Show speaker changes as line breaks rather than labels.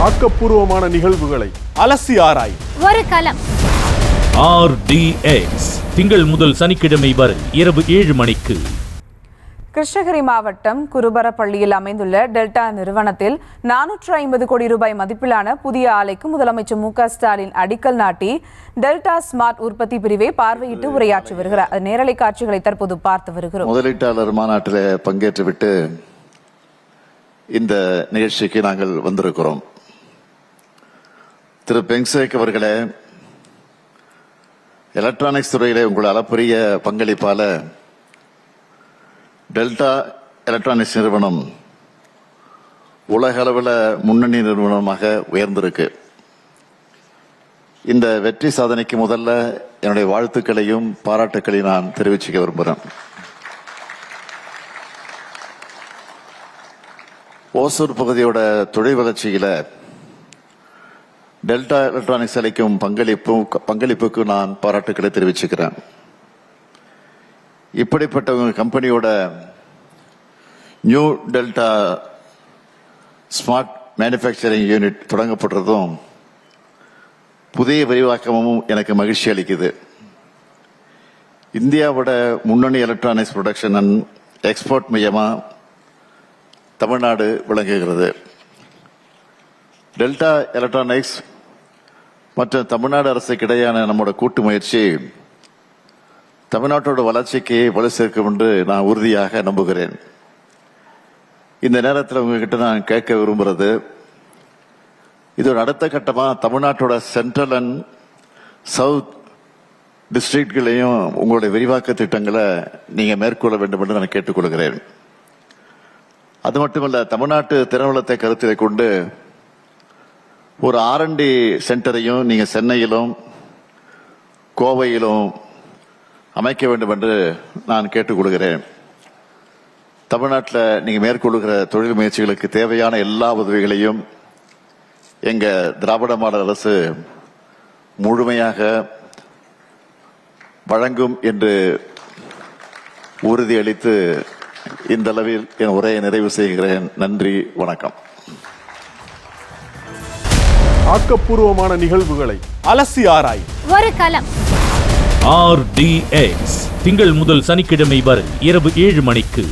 ஆக்கப்பூர்வமான நிகழ்வுகளை அலசி ஆராய்
ஒரு களம்.
RDX திங்கள் முதல் சனிக்கிழமை வரை இரவு 7 மணிக்கு.
கிருஷ்ணகிரி மாவட்டம் குருபரப்பள்ளியில் அமைந்துள்ள டெல்டா நிறுவனத்தில் 450 கோடி ரூபாய் மதிப்பிலான புதிய ஆலைக்கு முதலமைச்சர் மு.க.ஸ்டாலின் அடிக்கல் நாட்டி டெல்டா ஸ்மார்ட் உற்பத்தி பிரிவை பார்வையிட்டு உரையாற்றி வருகிறார். நேரலை காட்சிகளை தற்போது பார்த்து வருகிறோம்.
முதலீட்டாளர் மாநாட்டில் பங்கேற்றுவிட்டு இந்த நிகழ்ச்சிக்கு நாங்கள் வந்திருக்கிறோம். திரு பெங்சேக் அவர்களே, எலக்ட்ரானிக்ஸ் துறையிலே உங்கள் அளப்பரிய பங்களிப்பால டெல்டா எலக்ட்ரானிக்ஸ் நிறுவனம் உலக அளவில் முன்னணி நிறுவனமாக உயர்ந்திருக்கு. இந்த வெற்றி சாதனைக்கு முதல்ல என்னுடைய வாழ்த்துக்களையும் பாராட்டுக்களையும் நான் தெரிவிச்சுக்க விரும்புகிறேன். ஓசூர் பகுதியோட தொழில் வளர்ச்சியில டெல்டா எலக்ட்ரானிக்ஸ் அளிக்கும் பங்களிப்புக்கு நான் பாராட்டுக்களை தெரிவிச்சுக்கிறேன். இப்படிப்பட்ட கம்பெனியோட new delta smart manufacturing unit தொடங்கப்படுறதும் புதிய விரிவாக்கமும் எனக்கு மகிழ்ச்சி அளிக்குது. இந்தியாவோட முன்னணி எலக்ட்ரானிக்ஸ் ப்ரொடக்ஷன் அண்ட் எக்ஸ்போர்ட் மையமா தமிழ்நாடு விளங்குகிறது. டெல்டா எலக்ட்ரானிக்ஸ் மற்றும் தமிழ்நாடு அரசுக்கு இடையான நம்மோட கூட்டு முயற்சி தமிழ்நாட்டோட வளர்ச்சிக்கு வலு சேர்க்கும் என்று நான் உறுதியாக நம்புகிறேன். இந்த நேரத்தில் உங்ககிட்ட நான் கேட்க விரும்புறது, இதோட அடுத்த கட்டமா தமிழ்நாட்டோட சென்ட்ரல் அண்ட் சவுத் டிஸ்ட்ரிக்ட்களையும் உங்களுடைய விரிவாக்க திட்டங்களை நீங்க மேற்கொள்ள வேண்டும் என்று நான் கேட்டுக்கொள்கிறேன். அது மட்டுமல்ல, தமிழ்நாட்டு திறன்வளத்தை கருத்தில் கொண்டு ஒரு R&D சென்டரையும் நீங்க சென்னையிலும் கோவையிலும் அமைக்க வேண்டும் என்று நான் கேட்டுக்கொள்கிறேன். தமிழ்நாட்டில் நீங்க மேற்கொள்கிற தொழில் முயற்சிகளுக்கு தேவையான எல்லா உதவிகளையும் எங்க திராவிட மாடல் அரசு முழுமையாக வழங்கும் என்று உறுதியளித்து இந்த அளவில் என் உரையை நிறைவு செய்கிறேன். நன்றி, வணக்கம்.
ஆக்கப்பூர்வமான நிகழ்வுகளை அலசி ஆராய்
ஒரு களம்.
RDX திங்கள் முதல் சனிக்கிழமை வரை இரவு 7 மணிக்கு.